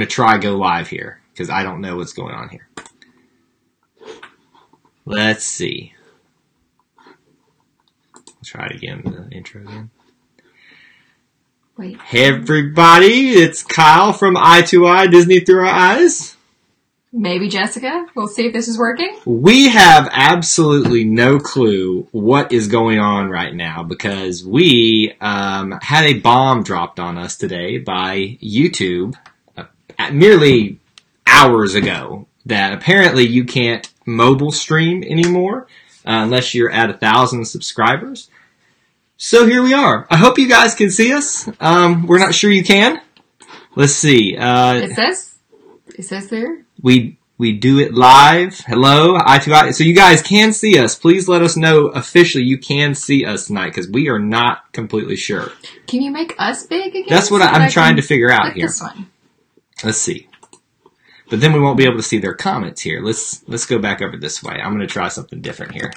going to try go live here because I don't know what's going on here. Let's see. I'll try it again, the intro again. Wait. Hey everybody, it's Kyle from Eye to Eye, Disney Through Our Eyes. Maybe Jessica. We'll see if this is working. We have absolutely no clue what is going on right now because we had a bomb dropped on us today by YouTube merely hours ago that apparently you can't mobile stream anymore unless you're at 1,000 subscribers. So here we are. I hope you guys can see us. We're not sure you can. Let's see. It says there. We do it live. Hello, Eye to Eye. So you guys can see us. Please let us know officially you can see us tonight because we are not completely sure. Can you make us big again? That's what I'm trying to figure out here. This one. Let's see. But then we won't be able to see their comments here. Let's go back over this way. I'm going to try something different here.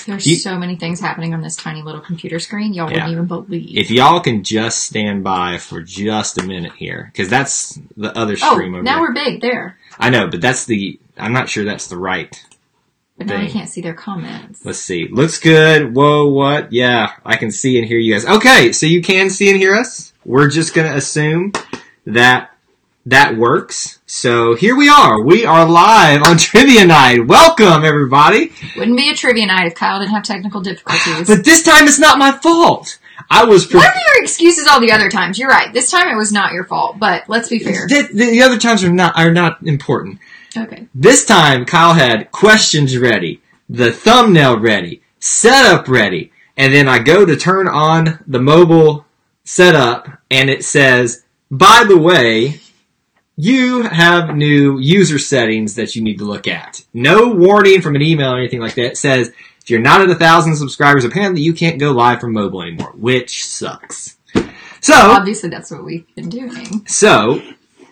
There's so many things happening on this tiny little computer screen. Y'all wouldn't even believe. If y'all can just stand by for just a minute here, because that's the other stream over there. Now we're big there. I know, but I'm not sure that's the right But now you can't see their comments. Let's see. Looks good. Whoa, what? Yeah, I can see and hear you guys. Okay, so you can see and hear us. We're just going to assume that works. So here we are. We are live on Trivia Night. Welcome, everybody. Wouldn't be a trivia night if Kyle didn't have technical difficulties. But this time it's not my fault. What are your excuses all the other times? You're right. This time it was not your fault, but let's be fair. The other times are not important. Okay. This time Kyle had questions ready, the thumbnail ready, setup ready, and then I go to turn on the mobile setup and it says, by the way, you have new user settings that you need to look at. No warning from an email or anything like that. It says, if you're not at 1,000 subscribers, apparently you can't go live from mobile anymore, which sucks. So obviously that's what we've been doing. So,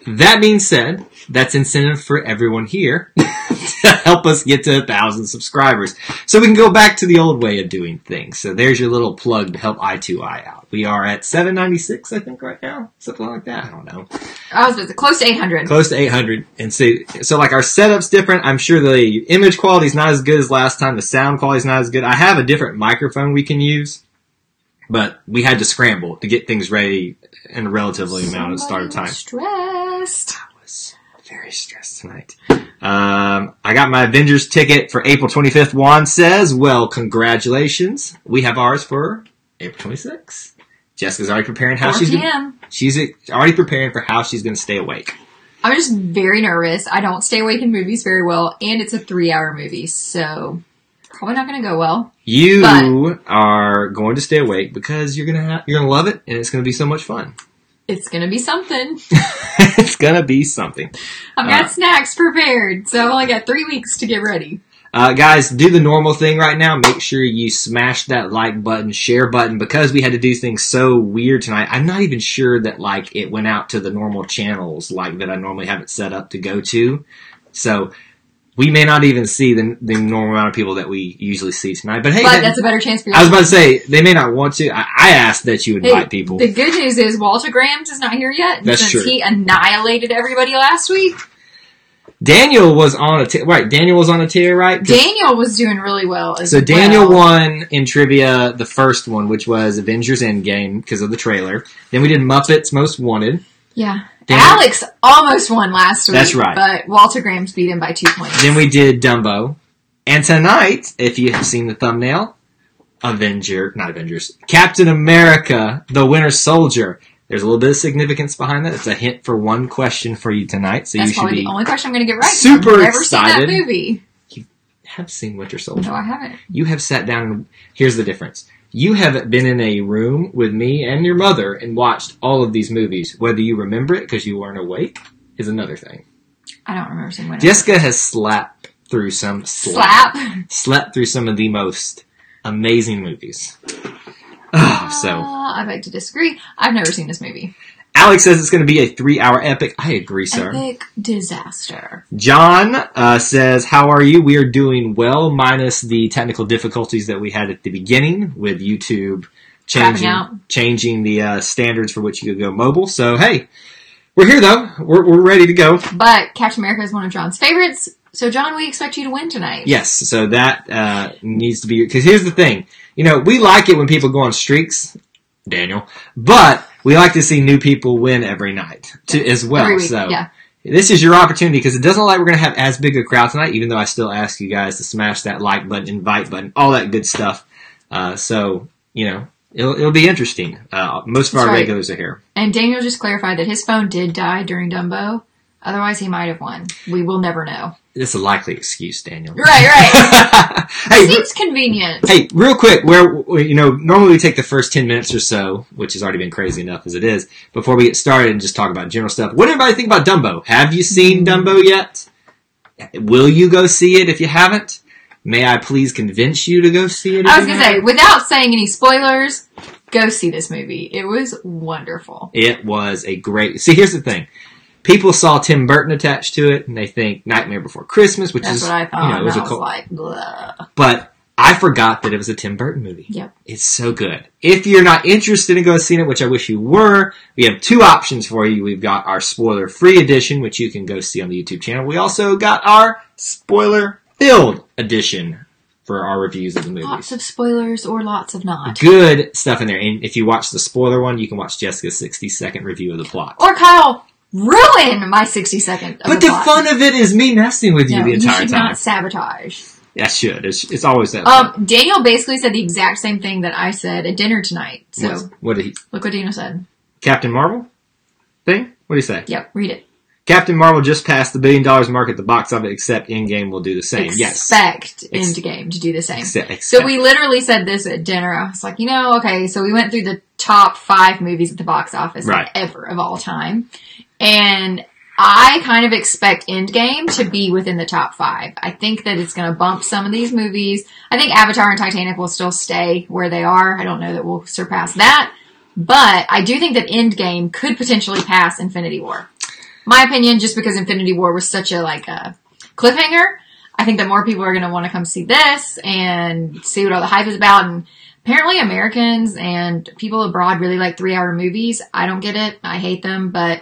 that being said, that's incentive for everyone here to help us get to 1,000 subscribers. So we can go back to the old way of doing things. So there's your little plug to help Eye to Eye out. We are at 796, I think, right now. Something like that. I don't know. I was close to 800. Close to 800. And so like our setup's different. I'm sure the image quality is not as good as last time. The sound quality is not as good. I have a different microphone we can use. But we had to scramble to get things ready in a relatively amount of start of time. Stressed. I was very stressed tonight. I got my Avengers ticket for April 25th. Juan says, well, congratulations. We have ours for April 26th. Jessica's already preparing how she's already preparing for how she's going to stay awake. I'm just very nervous. I don't stay awake in movies very well, and it's a 3-hour movie, so probably not going to go well. You are going to stay awake because you're gonna love it, and it's going to be so much fun. It's going to be something. It's going to be something. I've got snacks prepared, so I've only got 3 weeks to get ready. Guys, do the normal thing right now. Make sure you smash that like button, share button, because we had to do things so weird tonight. I'm not even sure that it went out to the normal channels that I normally have it set up to go to. So we may not even see the normal amount of people that we usually see tonight. But hey, that's a better chance for you. I was about to say, they may not want to. I asked that you invite people. The good news is Walter Grahams is not here yet. That's true. He annihilated everybody last week. Daniel was on a tear, right? Daniel was on a tear, right? Daniel was doing really well as well. So Daniel won in trivia the first one, which was Avengers Endgame because of the trailer. Then we did Muppets Most Wanted. Yeah. Alex almost won last week. That's right. But Walter Grahams beat him by 2 points. Then we did Dumbo. And tonight, if you have seen the thumbnail, Captain America, the Winter Soldier. There's a little bit of significance behind that. It's a hint for one question for you tonight. So that's you should probably be the only question I'm going to get right. Super I've never excited. seen that movie. You have seen Winter Soldier. No, I haven't. You have sat down and here's the difference. You have been in a room with me and your mother and watched all of these movies. Whether you remember it because you weren't awake is another thing. I don't remember seeing Winter Jessica has slept through some of the most amazing movies. I beg to disagree. I've never seen this movie. Alex says it's going to be a 3-hour epic. I agree, sir. Epic disaster. John says, how are you? We are doing well, minus the technical difficulties that we had at the beginning with YouTube changing the standards for which you could go mobile. So, hey, We're here, though. We're ready to go. But Captain America is one of John's favorites. So, John, we expect you to win tonight. Yes, so that needs to be... Because here's the thing. We like it when people go on streaks, Daniel, but we like to see new people win every night as well. Every week, so yeah. This is your opportunity because it doesn't look like we're going to have as big a crowd tonight, even though I still ask you guys to smash that like button, invite button, all that good stuff. So, it'll be interesting. Most of our regulars are here. And Daniel just clarified that his phone did die during Dumbo. Otherwise, he might have won. We will never know. This is a likely excuse, Daniel. Right. Hey, seems convenient. Hey, real quick, normally we take the first 10 minutes or so, which has already been crazy enough as it is, before we get started and just talk about general stuff. What did everybody think about Dumbo? Have you seen Dumbo yet? Will you go see it if you haven't? May I please convince you to go see it? I was going to say, without saying any spoilers, go see this movie. It was wonderful. It was a great... See, here's the thing. People saw Tim Burton attached to it, and they think Nightmare Before Christmas, which That's is... what I thought. It was I was like, blah. But I forgot that it was a Tim Burton movie. Yep. It's so good. If you're not interested in going seeing it, which I wish you were, we have two options for you. We've got our spoiler-free edition, which you can go see on the YouTube channel. We also got our spoiler-filled edition for our reviews of the movies. Lots of spoilers or lots of not. Good stuff in there. And if you watch the spoiler one, you can watch Jessica's 60-second review of the plot. Or Kyle... ruin my 60-second. But the fun of it is me messing with you the entire time. You should not sabotage. I should. It's always that fun. Daniel basically said the exact same thing that I said at dinner tonight. So what did he? Look what Daniel said. Captain Marvel thing? What did he say? Yep, read it. Captain Marvel just passed the $1 billion mark at the box office, except Endgame will do the same. Expect Endgame to do the same. Except. So we literally said this at dinner. I was like, okay, so we went through the top 5 movies at the box office ever of all time. And I kind of expect Endgame to be within the top 5. I think that it's going to bump some of these movies. I think Avatar and Titanic will still stay where they are. I don't know that we'll surpass that. But I do think that Endgame could potentially pass Infinity War. My opinion, just because Infinity War was such a cliffhanger, I think that more people are going to want to come see this and see what all the hype is about. And apparently Americans and people abroad really like 3-hour movies. I don't get it. I hate them, but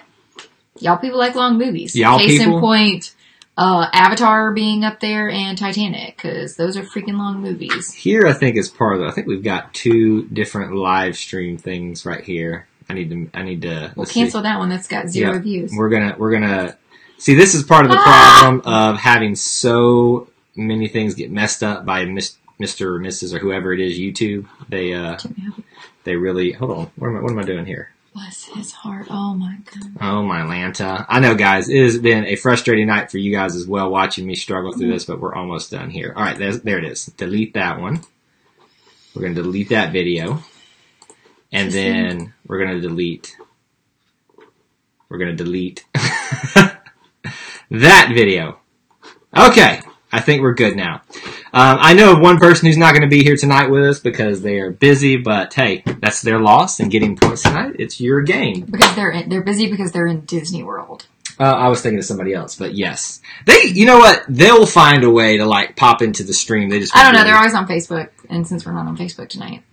y'all people like long movies. Case in point, Avatar being up there and Titanic, because those are freaking long movies. Here, I think is part of it. I think we've got 2 different live stream things right here. I need to. We'll cancel that one. That's got 0 views. We're gonna see. This is part of the problem of having so many things get messed up by Mr. or Mrs. or whoever it is. YouTube. They really hold on. What am I doing here? Bless his heart. Oh my God. Oh my Lanta. I know, guys. It has been a frustrating night for you guys as well, watching me struggle through this, but we're almost done here. All right, there it is. Delete that one. We're gonna delete that video. And then we're going to delete that video. Okay. I think we're good now. I know of one person who's not going to be here tonight with us because they are busy, but hey, that's their loss and getting points tonight. It's your game. Because they're busy because they're in Disney World. I was thinking of somebody else, but yes. You know what? They'll find a way to pop into the stream. I don't know. They're always on Facebook. And since we're not on Facebook tonight.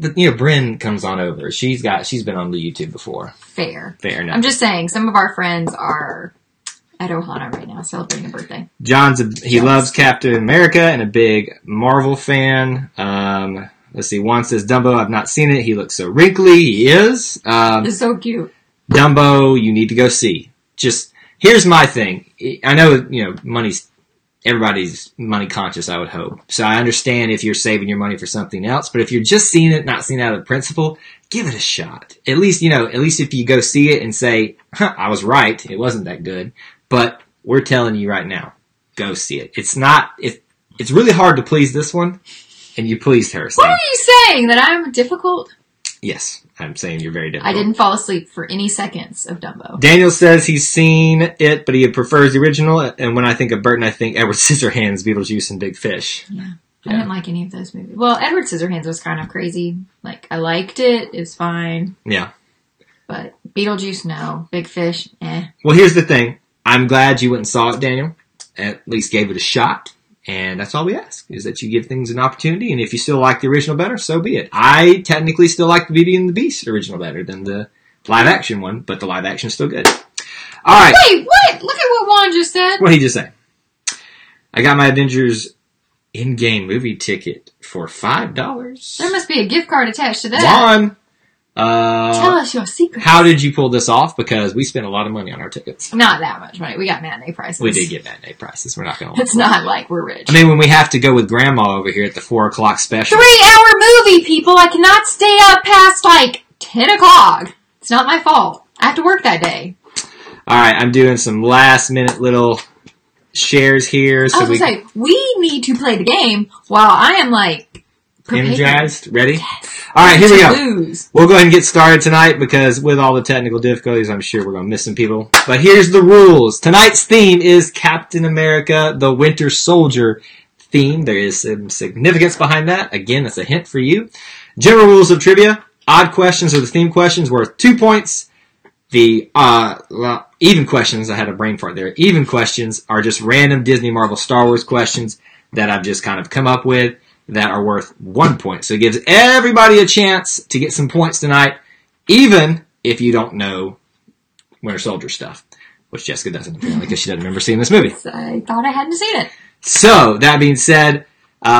But, Bryn comes on over. She's been on the YouTube before. Fair enough. I'm just saying, some of our friends are at Ohana right now celebrating a birthday. He loves Captain America and a big Marvel fan. Let's see. Juan says, Dumbo, I've not seen it. He looks so wrinkly. He is. It's so cute. Dumbo, you need to go see. Just, here's my thing. I know, everybody's money conscious, I would hope. So I understand if you're saving your money for something else, but if you're just seeing it, not seeing it out of principle, give it a shot. At least if you go see it and say, I was right, it wasn't that good. But we're telling you right now, go see it. It's really hard to please this one, and you pleased her. So. What are you saying? That I'm difficult? Yes, I'm saying you're very difficult. I didn't fall asleep for any seconds of Dumbo. Daniel says he's seen it, but he prefers the original. And when I think of Burton, I think Edward Scissorhands, Beetlejuice, and Big Fish. Yeah. I didn't like any of those movies. Well, Edward Scissorhands was kind of crazy. I liked it. It was fine. Yeah. But Beetlejuice, no. Big Fish, eh. Well, here's the thing. I'm glad you went and saw it, Daniel. At least gave it a shot. And that's all we ask, is that you give things an opportunity. And if you still like the original better, so be it. I technically still like the Beauty and the Beast original better than the live action one, but the live action is still good. All right. Wait, what? Look at what Juan just said. What did he just say? I got my Avengers in-game movie ticket for $5. There must be a gift card attached to that. Juan, tell us your secret. How did you pull this off? Because we spent a lot of money on our tickets. Not that much money. We got matinee prices. We did get matinee prices. We're not going to. It's not like we're rich. I mean, when we have to go with Grandma over here at the 4 o'clock special. 3-hour movie, people. I cannot stay up past 10 o'clock. It's not my fault. I have to work that day. All right, I'm doing some last minute little shares here. So I was going to say, we need to play the game while I am prepared. Energized? Ready? Yes. All right, here we go. Lose. We'll go ahead and get started tonight because with all the technical difficulties, I'm sure we're going to miss some people. But here's the rules. Tonight's theme is Captain America, the Winter Soldier theme. There is some significance behind that. Again, that's a hint for you. General rules of trivia. Odd questions are the theme questions worth 2 points. The even questions, I had a brain fart there. Even questions are just random Disney, Marvel, Star Wars questions that I've just kind of come up with that are worth 1 point. So it gives everybody a chance to get some points tonight, even if you don't know Winter Soldier stuff, which Jessica doesn't apparently because she doesn't remember seeing this movie. I thought I hadn't seen it. So, that being said,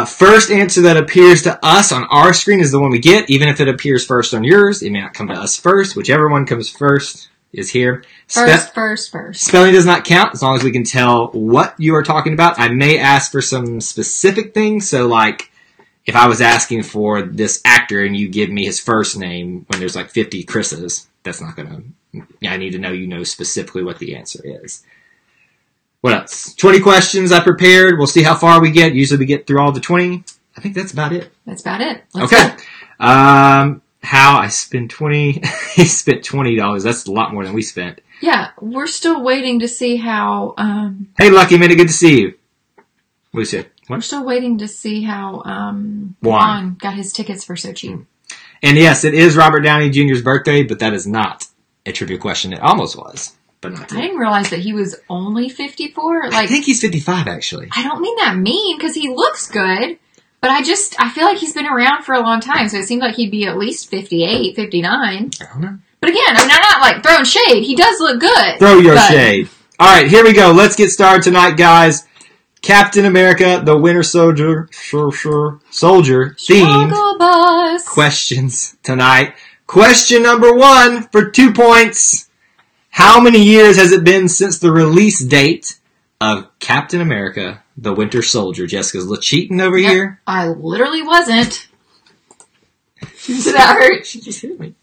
first answer that appears to us on our screen is the one we get, even if it appears first on yours. It may not come to us first. Whichever one comes first is here. First. Spelling does not count as long as we can tell what you are talking about. I may ask for some specific things, so if I was asking for this actor and you give me his first name when there's 50 Chris's, that's not going to... I need to know you know specifically what the answer is. What else? 20 questions I prepared. We'll see how far we get. Usually we get through all the 20. I think that's about it. That's about it. Let's okay. go. How I spent 20... He spent $20. That's a lot more than we spent. Yeah, we're still waiting to see how... Hey, Lucky Minute, good to see you. What did you say? What? We're still waiting to see how Juan got his tickets for so cheap. And yes, it is Robert Downey Jr.'s birthday, but that is not a trivia question. It almost was, but not today. I didn't realize that he was only 54. I think he's 55, actually. I don't mean that mean, because he looks good, but I feel like he's been around for a long time, so it seems like he'd be at least 58, 59. I don't know. But again, I'm not throwing shade. He does look good. Throw your shade. All right, here we go. Let's get started tonight, guys. Captain America, the Winter Soldier, themed questions tonight. Question number 1 for 2 points. How many years has it been since the release date of Captain America, the Winter Soldier? Jessica's cheating over here. I literally wasn't. Did that hurt? She just hit me.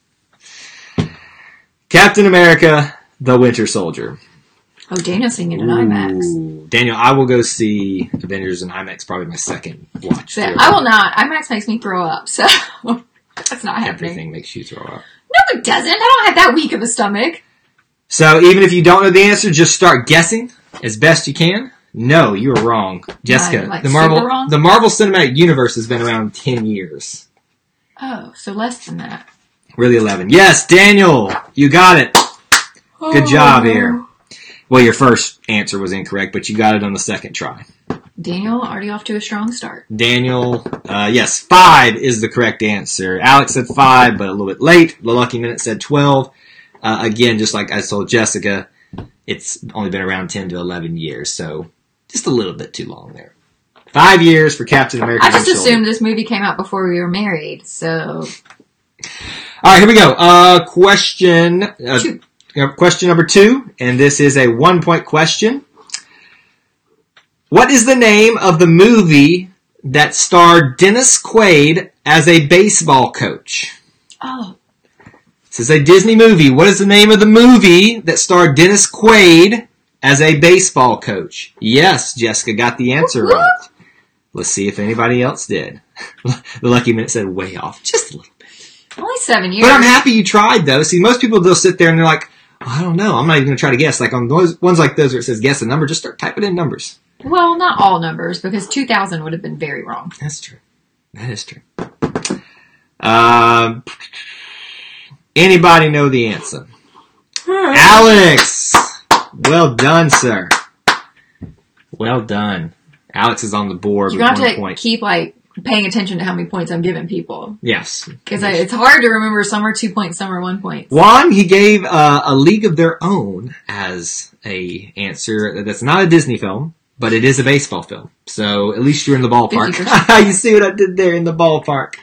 Captain America, the Winter Soldier. Oh, Daniel's seeing it in IMAX. Daniel, I will go see Avengers in IMAX, probably my second watch. So, I will not. IMAX makes me throw up, so that's not happening. Everything makes you throw up. No, it doesn't. I don't have that weak of a stomach. So even if you don't know the answer, just start guessing as best you can. No, you were wrong. Jessica, the Marvel Cinematic Universe has been around 10 years. Oh, so less than that. Really 11. Yes, Daniel, you got it. Good job here. Well, your first answer was incorrect, but you got it on the second try. Daniel, already off to a strong start. Daniel, yes, 5 is the correct answer. Alex said 5, but a little bit late. The Lucky Minute said 12. Again, just like I told Jessica, it's only been around 10 to 11 years, so just a little bit too long there. 5 years for Captain America. I just assumed this movie came out before we were married, so... All right, here we go. Question number 2, and this is a 1-point question. What is the name of the movie that starred Dennis Quaid as a baseball coach? Oh. This is a Disney movie. What is the name of the movie that starred Dennis Quaid as a baseball coach? Yes, Jessica got the answer right. Let's see if anybody else did. The Lucky Minute said way off. Just a little bit. Only 7 years. But I'm happy you tried, though. See, most people, they'll sit there and they're like, I don't know. I'm not even going to try to guess. Like on those ones like those where it says guess a number, just start typing in numbers. Well, not all numbers, because 2000 would have been very wrong. That's true. That is true. Anybody know the answer? Alex! Well done, sir. Well done. Alex is on the board with 1 point. You're going to have to keep, paying attention to how many points I'm giving people. Yes. Because it's hard to remember. Some are 2 points, some are 1 point. Juan, he gave A League of Their Own as a answer. That's not a Disney film, but it is a baseball film. So at least you're in the ballpark. You see what I did there in the ballpark.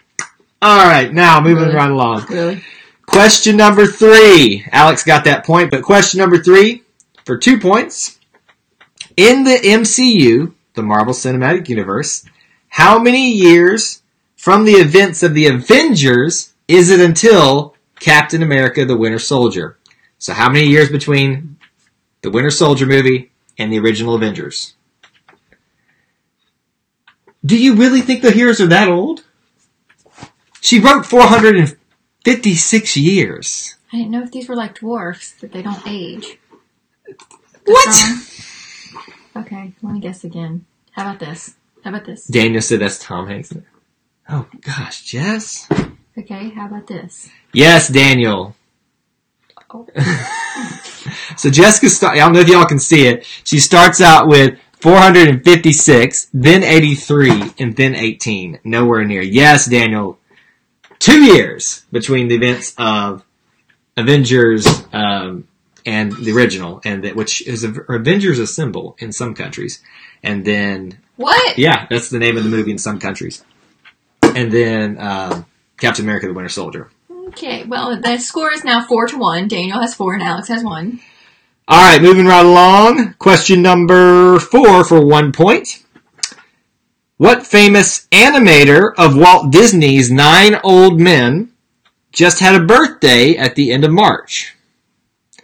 All right, now moving right along. Really? Question number 3. Alex got that point, but question number 3 for 2 points. In the MCU, the Marvel Cinematic Universe, how many years from the events of the Avengers is it until Captain America the Winter Soldier? So how many years between the Winter Soldier movie and the original Avengers? Do you really think the heroes are that old? She wrote 456 years. I didn't know if these were like dwarfs, that they don't age. What? Okay, let me guess again. How about this? Daniel said that's Tom Hanks. Oh, gosh, Jess. Okay, how about this? Yes, Daniel. Oh. So Jessica, I don't know if y'all can see it. She starts out with 456, then 83, and then 18. Nowhere near. Yes, Daniel. 2 years between the events of Avengers and the original, which is Avengers Assemble in some countries, and then what? Yeah, that's the name of the movie in some countries, and then Captain America: The Winter Soldier. Okay, well the score is now 4-1. Daniel has 4 and Alex has 1. All right, moving right along. Question number 4 for 1 point. What famous animator of Walt Disney's 9 Old Men just had a birthday at the end of March?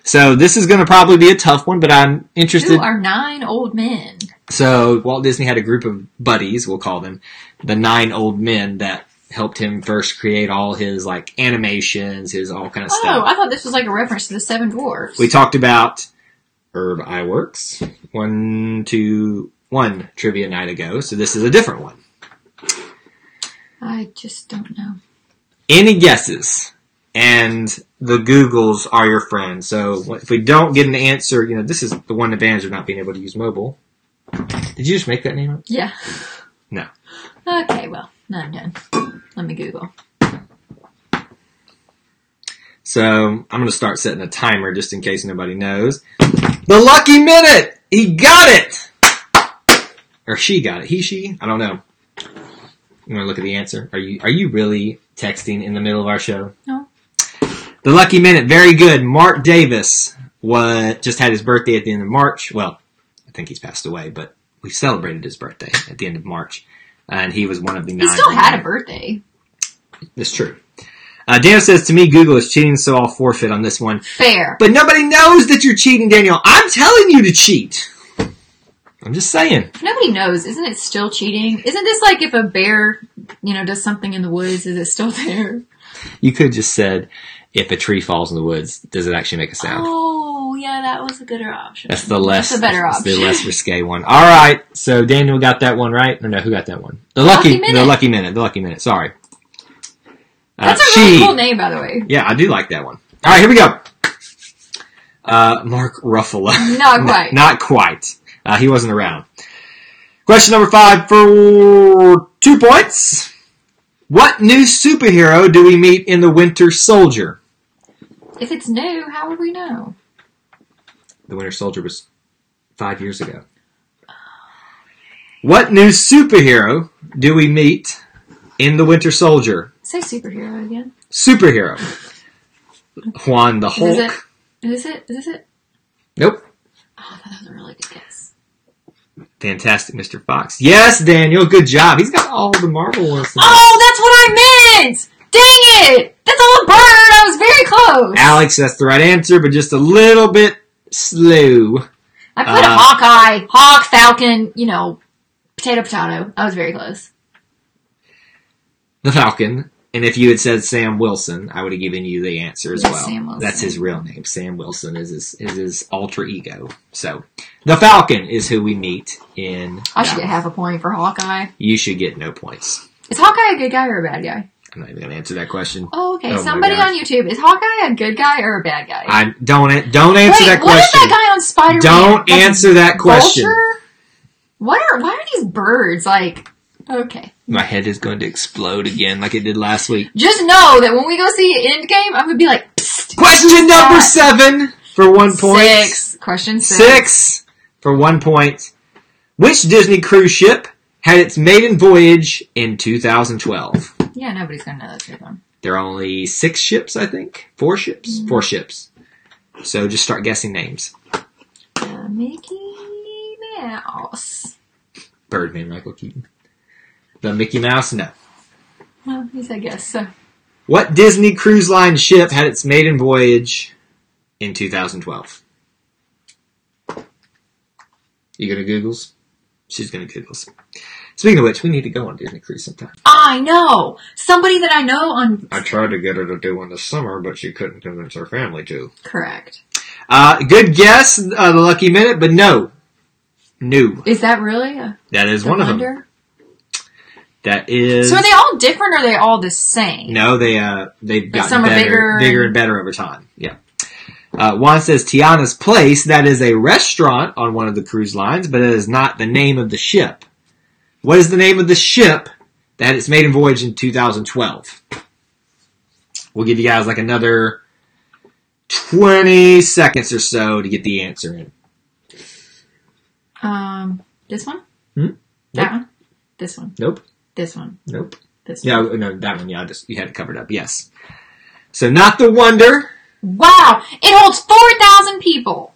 So this is going to probably be a tough one, but I'm interested. Who are 9 old men? So Walt Disney had a group of buddies, we'll call them, the 9 old men that helped him first create all his like animations, his all kind of stuff. Oh, I thought this was like a reference to the 7 dwarfs. We talked about Herb Iwerks 1 trivia night ago, so this is a different one. I just don't know. Any guesses? And the Googles are your friend. So if we don't get an answer, this is the one advantage of not being able to use mobile. Did you just make that name up? Yeah. No. Okay, well, now I'm done. Let me Google. So I'm going to start setting a timer just in case nobody knows. The lucky minute! He got it! Or she got it. He, she? I don't know. You want to look at the answer? Are you really texting in the middle of our show? No. The lucky minute, very good. Mark Davis just had his birthday at the end of March. Well, I think he's passed away, but we celebrated his birthday at the end of March. And he was one of the 9. He still had a birthday. That's true. Daniel says, to me, Google is cheating, so I'll forfeit on this one. Fair. But nobody knows that you're cheating, Daniel. I'm telling you to cheat. I'm just saying. Nobody knows. Isn't it still cheating? Isn't this like if a bear, does something in the woods, is it still there? You could have just said, if a tree falls in the woods, does it actually make a sound? Oh, yeah, that was a gooder option. That's a better option. The less risque one. All right. So Daniel got that one right. Or no, who got that one? The lucky minute. Sorry. That's a really cool name, by the way. Yeah, I do like that one. All right, here we go. Mark Ruffalo. Not quite. Not quite. He wasn't around. Question number 5 for 2 points. What new superhero do we meet in The Winter Soldier? If it's new, how would we know? The Winter Soldier was 5 years ago. What new superhero do we meet in The Winter Soldier? Say superhero again. Superhero. Juan the Hulk. Is this it? Nope. Oh, that was a really good guess. Fantastic Mr. Fox. Yes, Daniel, good job. He's got all the Marvel ones. Oh, that's what I meant! Dang it! That's a bird! I was very close! Alex, that's the right answer, but just a little bit slow. I put a Hawkeye, Hawk, Falcon, potato. I was very close. The Falcon. And if you had said Sam Wilson, I would have given you the answer as well. Sam Wilson. That's his real name. Sam Wilson is his alter ego. So, the Falcon is who we meet in... I should get half a point for Hawkeye. You should get no points. Is Hawkeye a good guy or a bad guy? I'm not even going to answer that question. Oh, okay. Somebody on YouTube, is Hawkeye a good guy or a bad guy? Don't answer that question. What is that guy on Spider-Man? Don't answer that question. Vulture? Why are these birds like... Okay. My head is going to explode again like it did last week. Just know that when we go see Endgame, I'm going to be like, psst. Question number 7 for 1 point. 6. Question 6. 6 for 1 point. Which Disney cruise ship had its maiden voyage in 2012? Yeah, nobody's going to know that shit one. There are only 6 ships, I think. 4 ships? Mm-hmm. 4 ships. So just start guessing names. Mickey Mouse. Birdman, Michael Keaton. The Mickey Mouse? No. Well, at least I guess so. What Disney Cruise Line ship had its maiden voyage in 2012? You gonna Googles? She's gonna Googles. Speaking of which, we need to go on Disney Cruise sometime. I know! Somebody that I know on... I tried to get her to do one this summer, but she couldn't convince her family to. Correct. Good guess, the Lucky Minute, but no. No. Is that really that is one wonder? Of them. That is... So are they all different or are they all the same? No, they've gotten some better, are bigger and better over time. Yeah. One says Tiana's Place. That is a restaurant on one of the cruise lines, but it is not the name of the ship. What is the name of the ship that had its maiden voyage in 2012? We'll give you guys like another 20 seconds or so to get the answer in. This one? Nope. That one? This one? Nope. This one? Nope. This one? Yeah, no, that one. Yeah, you had it covered up. Yes. So not the Wonder. Wow! It holds 4,000 people!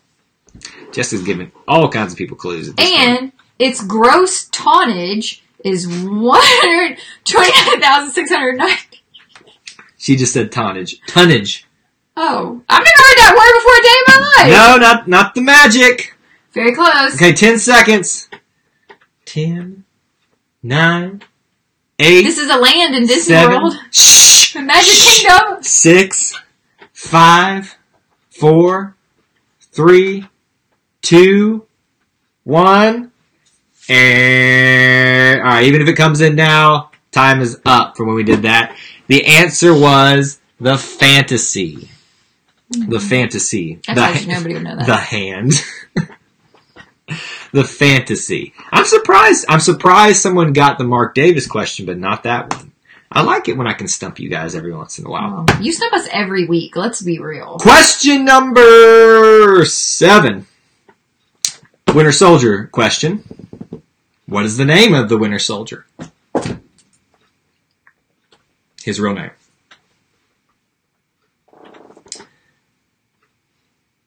Jess is giving all kinds of people clues at this point. Its gross tonnage is 129,690. She just said tonnage. Tonnage. Oh. I've never heard that word before a day in my life! No, not the magic. Very close. Okay, 10 seconds. 10, 9, 8. This is a land in Disney 7, World. Shh. The Magic Kingdom. 6, 5, 4, 3, 2, 1. And alright, even if it comes in now, time is up from when we did that. The answer was the Fantasy. Mm-hmm. The Fantasy. Nobody would know that. The Hand. The Fantasy. I'm surprised someone got the Mark Davis question, but not that one. I like it when I can stump you guys every once in a while. You stump us every week. Let's be real. Question number 7. Winter Soldier question. What is the name of the Winter Soldier? His real name.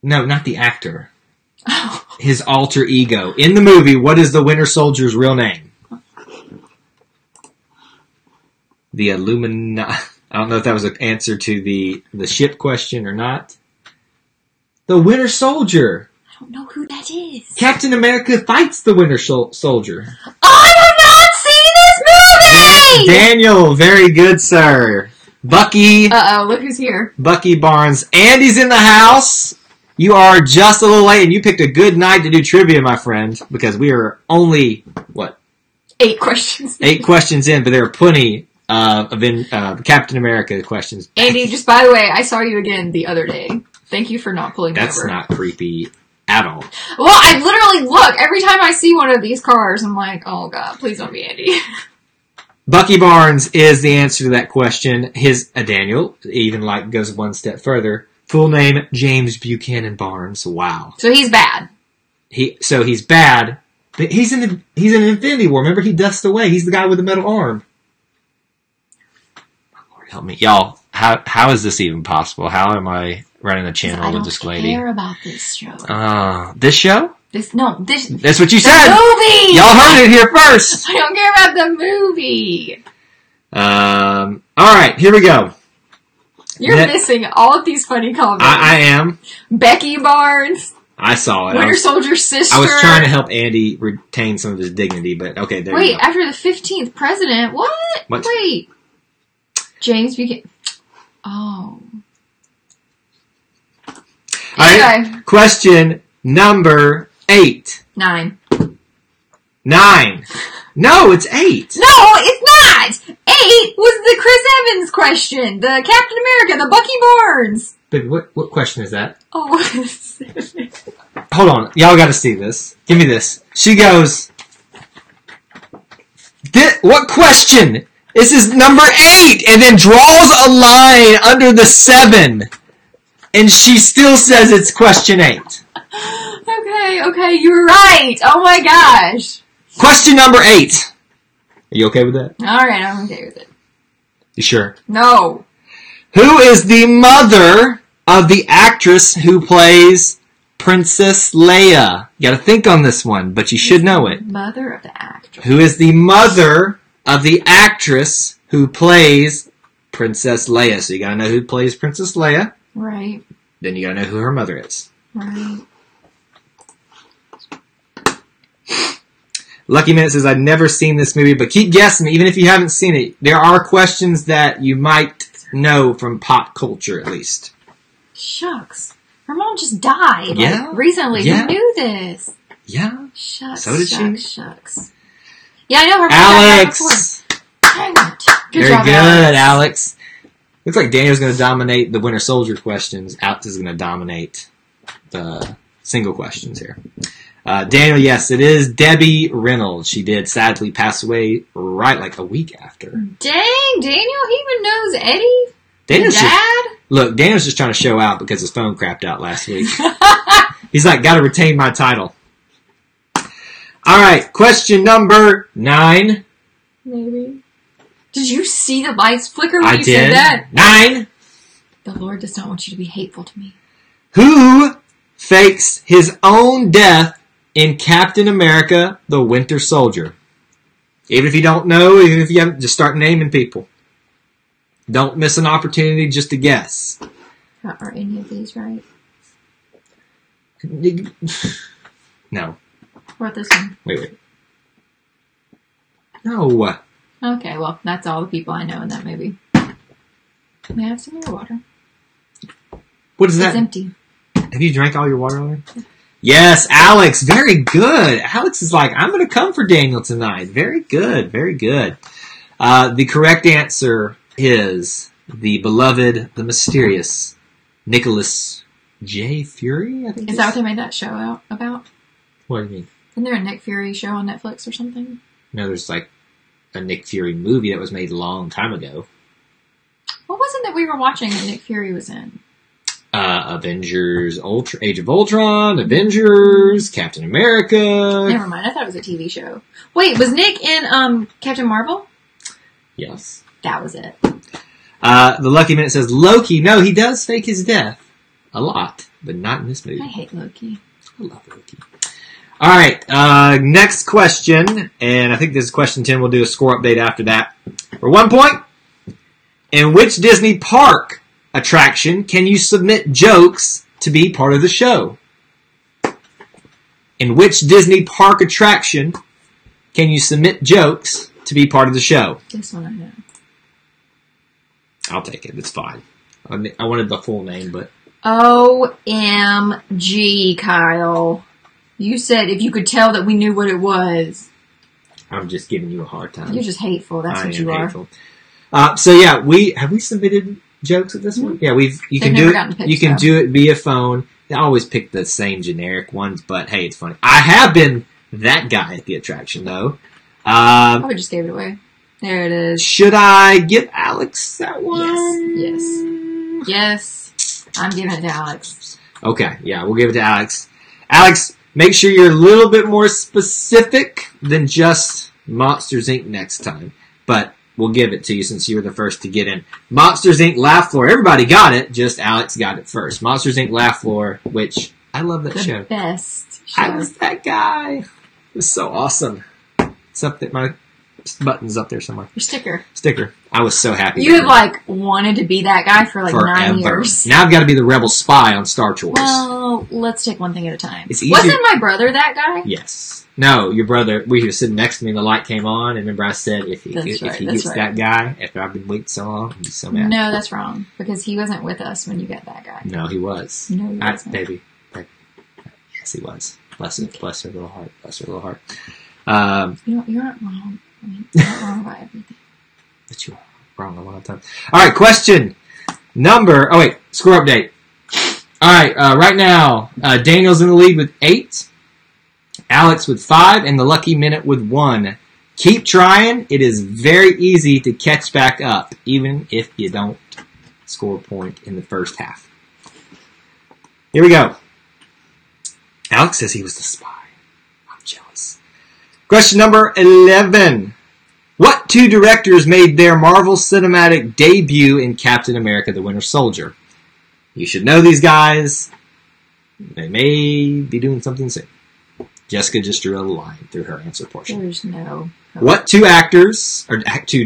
No, not the actor. Oh. His alter ego. In the movie, what is the Winter Soldier's real name? The Illuminati. I don't know if that was an answer to the ship question or not. The Winter Soldier. I don't know who that is. Captain America fights the Winter Soldier. I have not seen this movie! Daniel, very good, sir. Bucky. Uh-oh, look who's here. Bucky Barnes. Andy's in the house. You are just a little late, and you picked a good night to do trivia, my friend, because we are only, 8 questions. 8 questions in, but there are plenty of Captain America questions. Andy, just by the way, I saw you again the other day. Thank you for not pulling me over. That's not creepy at all. Well, I literally look. Every time I see one of these cars, I'm like, oh god, please don't be Andy. Bucky Barnes is the answer to that question. Daniel even goes one step further. Full name, James Buchanan Barnes. Wow. So he's bad. He's bad. But he's in Infinity War. Remember, he dusts away. He's the guy with the metal arm. Lord help me. Y'all, how is this even possible? How am I running a channel with this lady? I don't care about this show. This show? This. That's what you said! Movie! Y'all heard it here first! I don't care about the movie! Alright, here we go. You're missing all of these funny comments. I am. Becky Barnes. I saw it. Winter Soldier's sister. I was trying to help Andy retain some of his dignity, but okay, there you go. Wait, after the 15th president? What? Wait. James Buchanan. Oh. Alright, question number 8. 9. 9. No, it's 8. No, it's not! 8 was the Chris Evans question. The Captain America, the Bucky Barnes. But what question is that? Oh, hold on. Y'all gotta see this. Give me this. She goes, What question? This is number 8, and then draws a line under the 7. And she still says it's question 8. Okay, you're right. Oh my gosh. Question number 8. Are you okay with that? Alright, I'm okay with it. You sure? No. Who is the mother of the actress who plays Princess Leia? You gotta think on this one, but you should know it. Mother of the actress. Who is the mother of the actress who plays Princess Leia? So you gotta know who plays Princess Leia. Right. Then you gotta know who her mother is. Right. Lucky Minute says, I've never seen this movie, but keep guessing, even if you haven't seen it. There are questions that you might know from pop culture, at least. Shucks. Her mom just died. Yeah. Like, recently. Yeah. Who knew this? Yeah. Shucks. So did she. Shucks. Yeah, I know her. Alex! Dang it. Very job, good, Alex. Looks like Daniel's going to dominate the Winter Soldier questions. Alex is going to dominate the single questions here. Daniel, yes, it is Debbie Reynolds. She did sadly pass away right like a week after. Dang, Daniel, he even knows Eddie? Daniel's Dad? Daniel's just trying to show out because his phone crapped out last week. He's like, gotta retain my title. Alright, question number 9. Maybe. Did you see the lights flicker when I you did. said that? 9. The Lord does not want you to be hateful to me. Who fakes his own death in Captain America, the Winter Soldier? Even if you don't know, even if you haven't, just start naming people. Don't miss an opportunity just to guess. Are any of these right? No. What about this one? Wait. No. Okay, well, that's all the people I know in that movie. May I have some more water? What is that? It's empty. Have you drank all your water already? Yes, Alex. Very good. Alex is like, I'm going to come for Daniel tonight. Very good. Very good. The correct answer is the beloved, the mysterious Nicholas J. Fury, I think. Is that what they made that show out about? What do you mean? Isn't there a Nick Fury show on Netflix or something? No, there's like a Nick Fury movie that was made a long time ago. What was it that we were watching that Nick Fury was in? Avengers, Age of Ultron, Avengers, Captain America. Never mind, I thought it was a TV show. Wait, was Nick in Captain Marvel? Yes. That was it. The Lucky Minute says Loki. No, he does fake his death. A lot, but not in this movie. I hate Loki. I love Loki. Alright, next question, and I think this is question 10. We'll do a score update after that. For 1 point, in which Disney park attraction can you submit jokes to be part of the show? In which Disney park attraction can you submit jokes to be part of the show? This one I know. I'll take it. It's fine. I wanted the full name, but... OMG, Kyle. You said if you could tell that we knew what it was. I'm just giving you a hard time. You're just hateful. That's what you hateful. So yeah, we submitted jokes at this one. Yeah, you can do it via phone. They always pick the same generic ones, but hey, it's funny. I have been that guy at the attraction though. I would just gave it away. There it is. Should I give Alex that one? Yes. I'm giving it to Alex. Okay, yeah, we'll give it to Alex. Alex, make sure you're a little bit more specific than just Monsters, Inc. next time. But we'll give it to you since you were the first to get in. Monsters, Inc. Laugh Floor. Everybody got it, just Alex got it first. Monsters, Inc. Laugh Floor, which I love that show. The best show. I was that guy. It was so awesome. It's up there. My button's up there somewhere. Your Sticker. I was so happy. You had wanted to be that guy for forever. 9 years. Now I've got to be the rebel spy on Star Tours. Well, let's take one thing at a time. It's easier. Wasn't my brother that guy? Yes. No, your brother. We were sitting next to me and the light came on. And remember I said, if he gets that guy, after I've been waiting so long, he's so mad. No, that's wrong. Because he wasn't with us when you got that guy. No, he was. No, he wasn't. Baby. Yes, he was. Bless her little heart. Bless her little heart. You're not wrong. I mean, you're not wrong about everything. But you are wrong a lot of times. Alright, question number... Oh, wait. Score update. Alright, right now, Daniel's in the lead with 8. Alex with 5. And the Lucky Minute with 1. Keep trying. It is very easy to catch back up, even if you don't score a point in the first half. Here we go. Alex says he was the spy. I'm jealous. Question number 11. What two directors made their Marvel Cinematic debut in Captain America the Winter Soldier? You should know these guys. They may be doing something soon. Jessica just drew a line through her answer portion. There's no... What two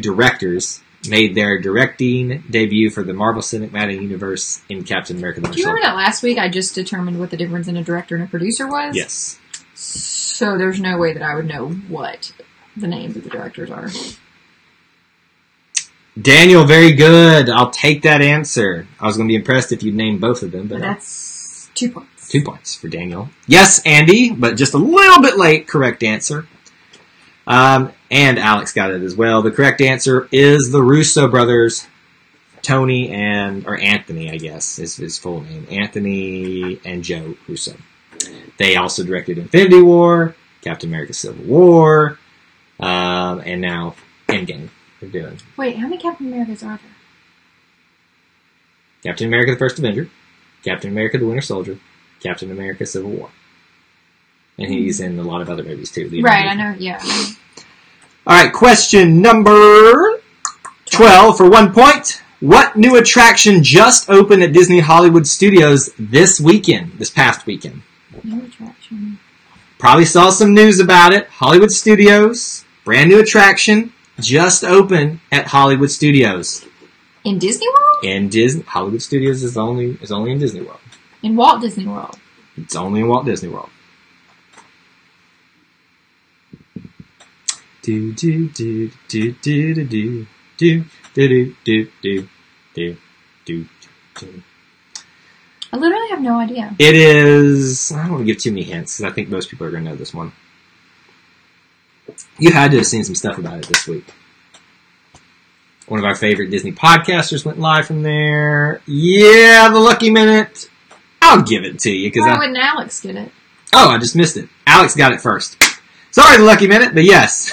directors made their directing debut for the Marvel Cinematic Universe in Captain America the Winter Soldier? Do you remember that last week I just determined what the difference in a director and a producer was? Yes. So there's no way that I would know what the names of the directors are. Daniel, very good. I'll take that answer. I was going to be impressed if you'd named both of them. But that's 2 points. 2 points for Daniel. Yes, Andy, but just a little bit late. Correct answer. And Alex got it as well. The correct answer is the Russo brothers, Tony or Anthony, I guess, is his full name. Anthony and Joe Russo. They also directed Infinity War, Captain America Civil War, and now Endgame. They're doing. Wait, how many Captain Americas are there? Captain America the First Avenger, Captain America the Winter Soldier, Captain America Civil War. And he's in a lot of other movies too. Right, I know, yeah. Alright, question number 12 for 1 point. What new attraction just opened at Disney Hollywood Studios this past weekend? New attraction. Probably saw some news about it. Hollywood Studios, brand new attraction, just opened at Hollywood Studios. In Disney World? In Disney, Hollywood Studios is only in Disney World. In Walt Disney World. It's only in Walt Disney World. Do do do do do do do do do do do do do do. I literally have no idea. It is. I don't want to give too many hints because I think most people are going to know this one. You had to have seen some stuff about it this week. One of our favorite Disney podcasters went live from there. Yeah, the Lucky Minute. I'll give it to you. Why wouldn't Alex get it? Oh, I just missed it. Alex got it first. Sorry, the Lucky Minute, but yes.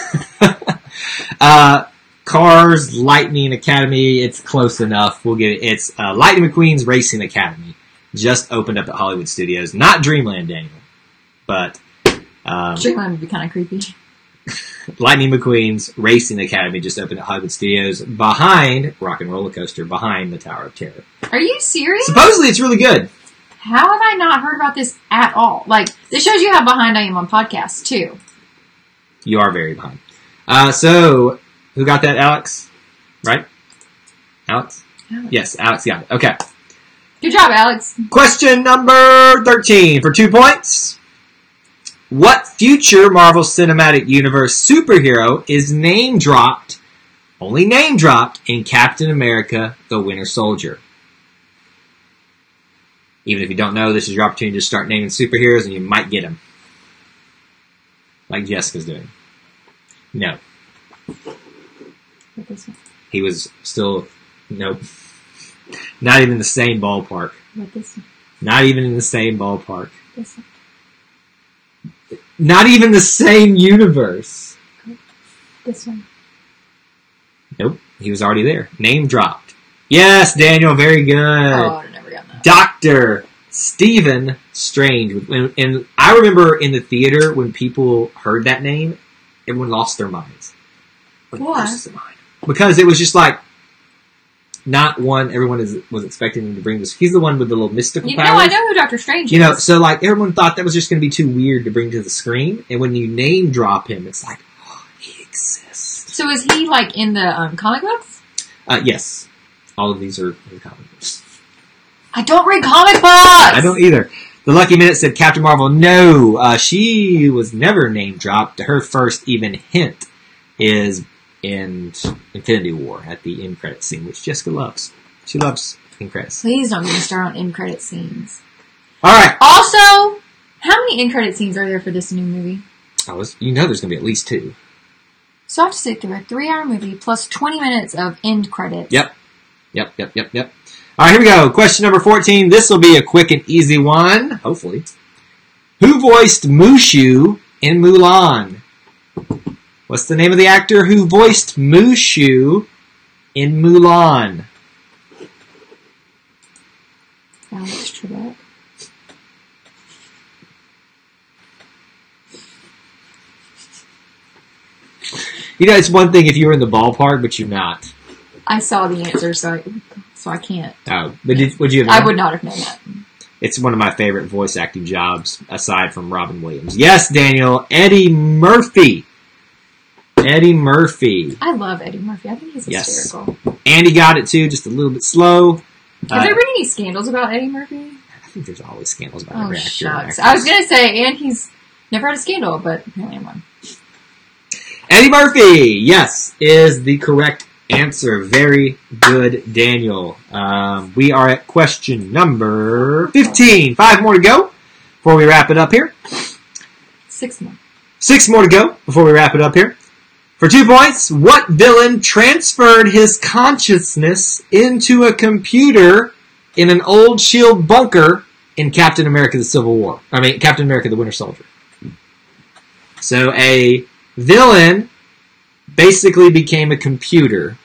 Cars Lightning Academy. It's close enough. We'll get it. It's Lightning McQueen's Racing Academy. Just opened up at Hollywood Studios. Not Dreamland, Daniel. But Dreamland would be kind of creepy. Lightning McQueen's Racing Academy just opened at Hollywood Studios behind Rock and Roller Coaster, behind the Tower of Terror. Are you serious? Supposedly it's really good. How have I not heard about this at all? Like, this shows you how behind I am on podcasts, too. You are very behind. So, who got that, Alex? Right? Alex? Yes, Alex got it. Okay. Good job, Alex. Question number 13 for 2 points. What future Marvel Cinematic Universe superhero is only name dropped, in Captain America the Winter Soldier? Even if you don't know, this is your opportunity to start naming superheroes and you might get them. Like Jessica's doing. No. What this one? He was still, nope. Not even in the same ballpark. What this one? Not even in the same ballpark. This one? Not even the same universe. This one? Nope. He was already there. Name dropped. Yes, Daniel, very good. Oh, I've never gotten that. Dr. Stephen Strange. And I remember in the theater when people heard that name, everyone lost their minds. Why? Because it was just like, not one everyone was expecting him to bring this. He's the one with the little mystical powers. I know who Dr. Strange is. So like everyone thought that was just going to be too weird to bring to the screen. And when you name drop him, it's like, oh, he exists. So is he like in the comic books? Yes. All of these are in the comic books. I don't read comic books! I don't either. The Lucky Minute said Captain Marvel. No, she was never name dropped. Her first even hint is in Infinity War at the end credit scene, which Jessica loves. She loves end credits. Please don't get me started on end credit scenes. All right. Also, how many end credit scenes are there for this new movie? There's going to be at least 2. So I have to sit through a 3-hour movie plus 20 minutes of end credits. Yep. All right, here we go. Question number 14. This will be a quick and easy one, hopefully. Who voiced Mushu in Mulan? What's the name of the actor who voiced Mushu in Mulan? Alex Trebek. You know, it's one thing if you were in the ballpark, but you're not. I saw the answer, so I can't. Oh, but would you have known? I would not have known that. It's one of my favorite voice acting jobs, aside from Robin Williams. Yes, Daniel, Eddie Murphy. Eddie Murphy. I love Eddie Murphy. I think he's hysterical. Andy got it too, just a little bit slow. Have there been any scandals about Eddie Murphy? I think there's always scandals about every actor. Shucks. I was going to say, and he's never had a scandal, but apparently one. Eddie Murphy, yes, is the correct answer. Very good, Daniel. We are at question number 15. 5 more to go before we wrap it up here. 6 more. 6 more to go before we wrap it up here. For 2 points, what villain transferred his consciousness into a computer in an old S.H.I.E.L.D. bunker in Captain America: Captain America: The Winter Soldier? So a villain basically became a computer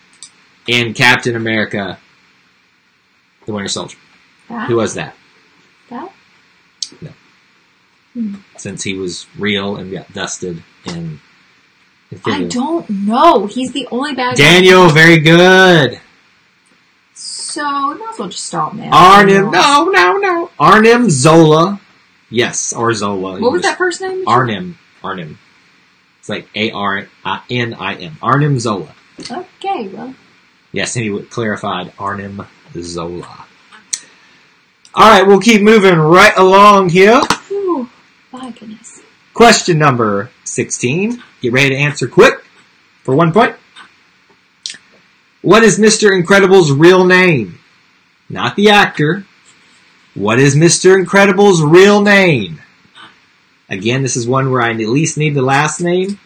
in Captain America: The Winter Soldier. Who was that? That? No. Since he was real and got dusted in... I don't know. He's the only bad guy. Daniel, very good. So, we might as well just stop now. No. Arnim Zola. Yes, or Zola. What was that first name? Arnim. It's like A-R-N-I-M. Arnim Zola. Okay, well. Yes, and he clarified Arnim Zola. Alright, we'll keep moving right along here. Ooh, my goodness. Question number 16. Get ready to answer quick for 1 point. What is Mr. Incredible's real name? Not the actor. What is Mr. Incredible's real name? Again, this is one where I at least need the last name.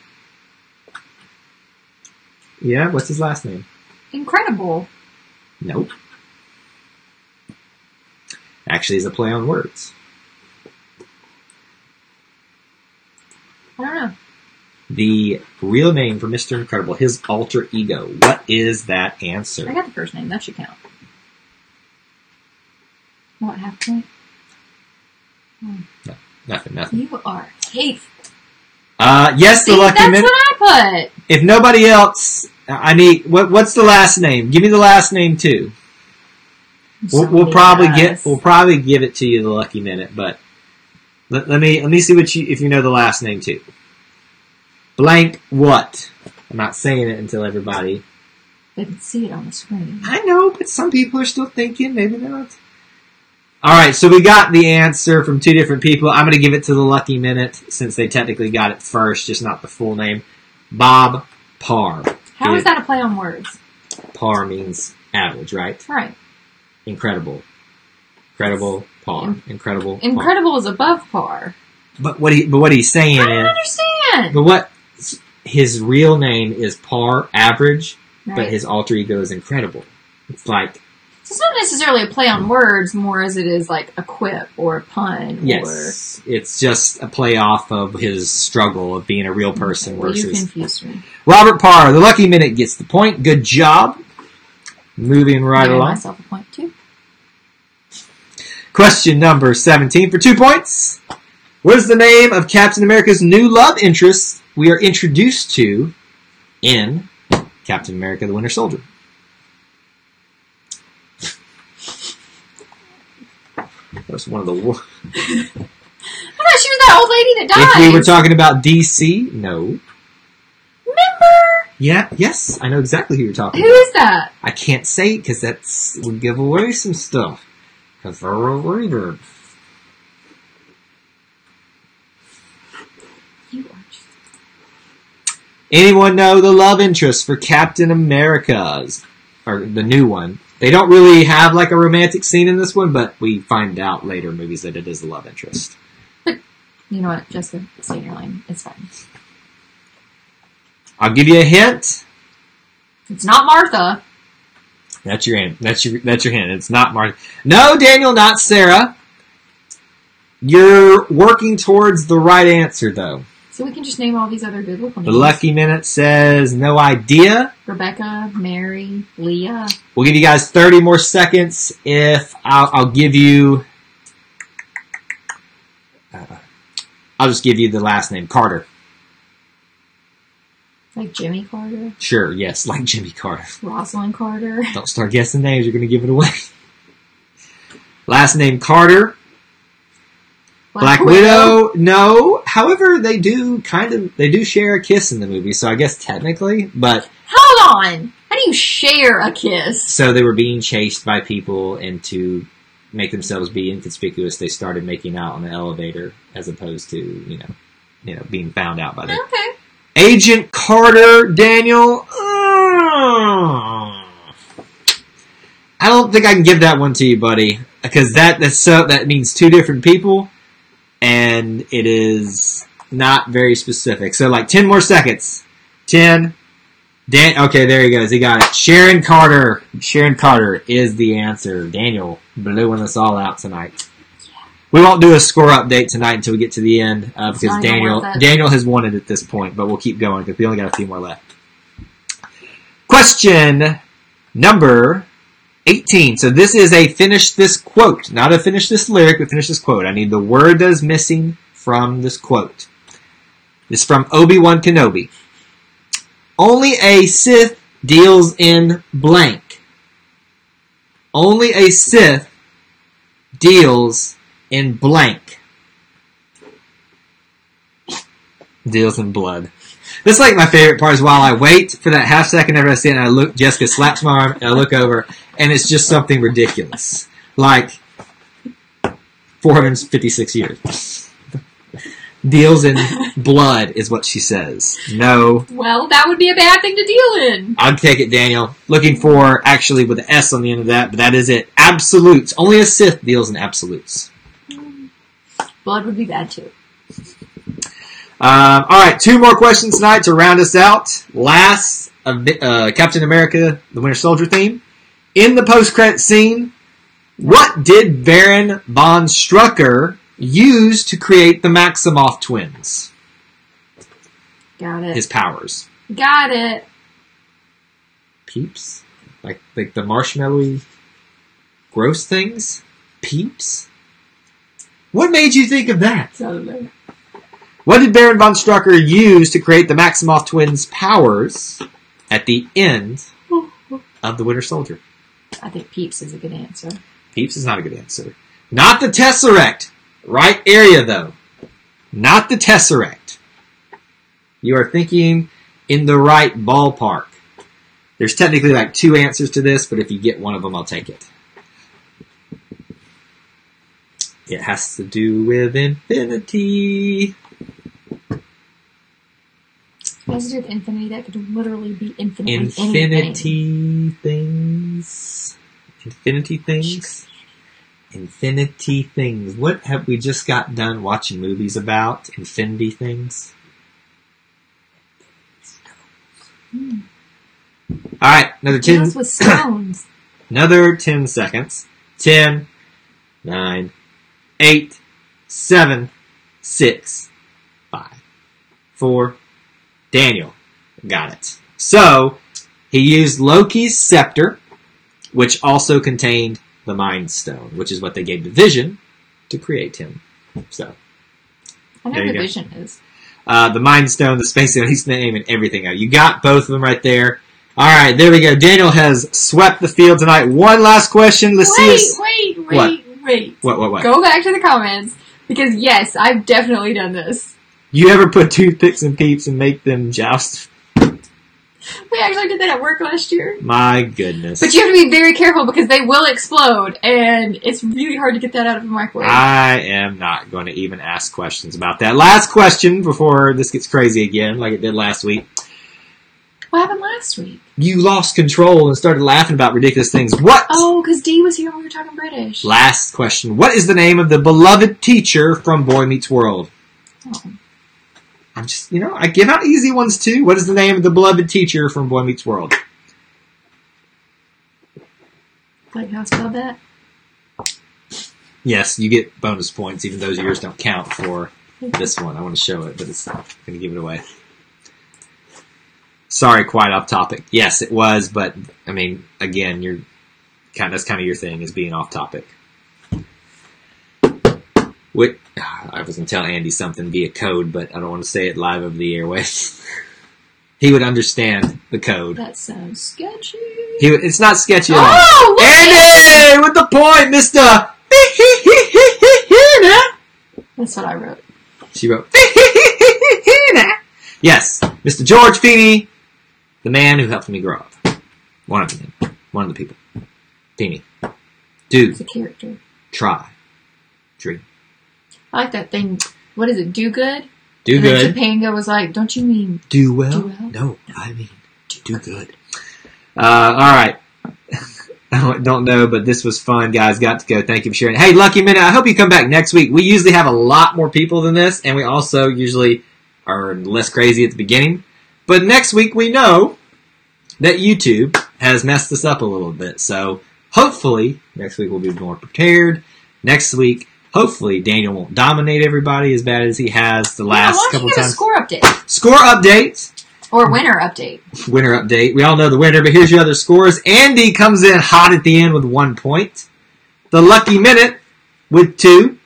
Yeah, what's his last name? Incredible. Nope. Actually, it's a play on words. I don't know. The real name for Mr. Incredible, his alter ego. What is that answer? I got the first name. That should count. What, half point? No, nothing. You are hateful. Yes, the lucky minute. That's what I put. If nobody else, I need. What's the last name? Give me the last name too. We'll probably give it to you the lucky minute, but let me see if you know the last name too. Blank what? I'm not saying it until everybody. They can see it on the screen. I know, but some people are still thinking. Maybe not. All right, so we got the answer from 2 different people. I'm going to give it to the lucky minute since they technically got it first, just not the full name. Bob Parr. How is that a play on words? Par means average, right? Right. Incredible. Incredible par. Incredible. Incredible par. Is above par. But what he's saying I don't understand. But what his real name is par, average, right. But his alter ego is incredible. It's like... So it's not necessarily a play on words, more as it is like a quip or a pun. Yes. It's just a play off of his struggle of being a real person versus... You confused me. Robert Parr, the lucky minute, gets the point. Good job. Moving right along. Myself a point too. Question number 17 for 2 points. What is the name of Captain America's new love interest we are introduced to in Captain America: The Winter Soldier? That's one of the... I thought she was that old lady that died. If we were talking about DC, no. Remember? Yeah, yes, I know exactly who you're talking about. Who is that? I can't say it because that would give away some stuff. Because they're related. Anyone know the love interest for Captain America's, or the new one? They don't really have like a romantic scene in this one, but we find out later in movies that it is the love interest. But you know what, Jessica, stay in your lane. It's fine. I'll give you a hint. It's not Martha. That's your hint. That's your hint. It's not Martha. No, Daniel, not Sarah. You're working towards the right answer, though. So we can just name all these other biblical names. The Lucky Minute says no idea. Rebecca, Mary, Leah. We'll give you guys 30 more seconds if I'll give you... I'll just give you the last name, Carter. Like Jimmy Carter? Sure, yes, like Jimmy Carter. Rosalind Carter. Don't start guessing names, you're going to give it away. Last name, Carter. Black Widow, no. However, they do share a kiss in the movie, so I guess technically, but... Hold on! How do you share a kiss? So they were being chased by people, and to make themselves be inconspicuous, they started making out on the elevator, as opposed to, you know, being found out by them. Okay. Agent Carter, Daniel. I don't think I can give that one to you, buddy, because that means two different people. And it is not very specific. So, 10 more seconds. 10. Okay, there he goes. He got it. Sharon Carter. Sharon Carter is the answer. Daniel blowing us all out tonight. We won't do a score update tonight until we get to the end because Daniel has won it at this point. But we'll keep going because we only got a few more left. Question number 18. So this is a finish this quote. Not a finish this lyric, but finish this quote. I need the word that is missing from this quote. This is from Obi-Wan Kenobi. Only a Sith deals in blank. Only a Sith deals in blank. Deals in blood. This is my favorite part is while I wait for that half second after I see it and I look, Jessica slaps my arm and I look over and it's just something ridiculous. 456 years. Deals in blood is what she says. No. Well, that would be a bad thing to deal in. I'd take it, Daniel. Looking for, actually, with an S on the end of that, but that is it. Absolutes. Only a Sith deals in absolutes. Blood would be bad, too. All right, 2 more questions tonight to round us out. Last, Captain America, the Winter Soldier theme. In the post-credit scene, what did Baron von Strucker use to create the Maximoff twins? Got it. His powers. Got it. Peeps? Like the marshmallowy gross things? Peeps? What made you think of that? Totally. What did Baron von Strucker use to create the Maximoff twins' powers at the end of the Winter Soldier? I think Peeps is a good answer. Peeps is not a good answer. Not the Tesseract. Right area, though. Not the Tesseract. You are thinking in the right ballpark. There's technically 2 answers to this, but if you get one of them, I'll take it. It has to do with infinity. What has to do with infinity? That could literally be infinitely Infinity things. Infinity things. Infinity things. What have we just got done watching movies about? Infinity things. Alright, another 10. Deals with stones. Another 10 seconds. 10, 9, 8, 7, 6, 5, 4. Daniel got it. So, he used Loki's scepter, which also contained the Mind Stone, which is what they gave the Vision to create him. So, I know what the Vision is. The Mind Stone, the Space Stone, he's naming everything out. You got both of them right there. All right, there we go. Daniel has swept the field tonight. One last question. Let's see. Wait. What? Go back to the comments, because yes, I've definitely done this. You ever put toothpicks in Peeps and make them joust? We actually did that at work last year. My goodness. But you have to be very careful because they will explode, and it's really hard to get that out of the microwave. I am not going to even ask questions about that. Last question before this gets crazy again, like it did last week. What happened last week? You lost control and started laughing about ridiculous things. What? Oh, because Dee was here when we were talking British. Last question. What is the name of the beloved teacher from Boy Meets World? Oh. I'm just, I give out easy ones too. What is the name of the beloved teacher from Boy Meets World? Like how I spelled that? Yes, you get bonus points, even though yours don't count for This one. I want to show it, but it's going to give it away. Sorry, quite off topic. Yes, it was, but I mean, again, that's kind of your thing, is being off topic. I was going to tell Andy something via code, but I don't want to say it live over the airwaves. He would understand the code. That sounds sketchy. It's not sketchy at all. Oh, Andy, with the point, Mr. That's what I wrote. She wrote, yes, Mr. George Feeney, the man who helped me grow up. One of them. One of the people. Feeney. Do. It's a character. Try. Dream. I like that thing. What is it? Do good? Do good. And Topanga was like, don't you mean do well? Do well? No, I mean do good. Alright. I don't know, but this was fun, guys. Got to go. Thank you for sharing. Hey, Lucky Minute, I hope you come back next week. We usually have a lot more people than this, and we also usually are less crazy at the beginning. But next week, we know that YouTube has messed us up a little bit. So hopefully, next week we'll be more prepared. Next week, hopefully, Daniel won't dominate everybody as bad as he has the last couple times. Score update. Score update. Or winner update. Winner update. We all know the winner, but here's your other scores. Andy comes in hot at the end with 1 point. The Lucky Minute with 2.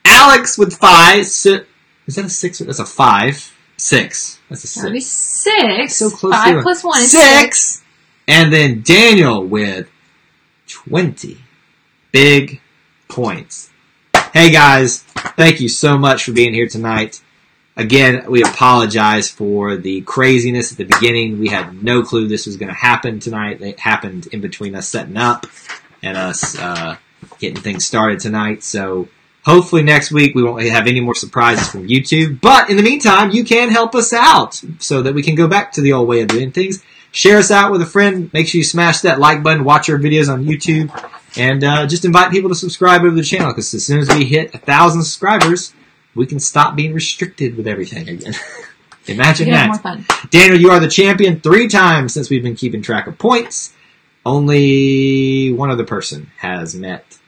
Alex with 5. Is that a 6? That's a 5. 6. That's a 6. That'd be 6. So close. 5 plus 1 is 6. And then Daniel with 20 big points. Hey guys, thank you so much for being here tonight. Again, we apologize for the craziness at the beginning. We had no clue this was going to happen tonight. It happened in between us setting up and us getting things started tonight. So hopefully next week we won't have any more surprises from YouTube. But in the meantime, you can help us out so that we can go back to the old way of doing things. Share us out with a friend. Make sure you smash that like button. Watch our videos on YouTube. And just invite people to subscribe over the channel, because as soon as we hit 1,000 subscribers, we can stop being restricted with everything again. Imagine that. More fun. Daniel, you are the champion 3 times since we've been keeping track of points. Only one other person has met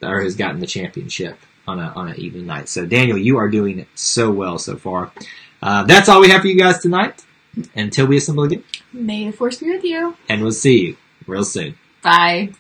or has gotten the championship on an even night. So Daniel, you are doing so well so far. That's all we have for you guys tonight. Until we assemble again. May the force be with you. And we'll see you real soon. Bye.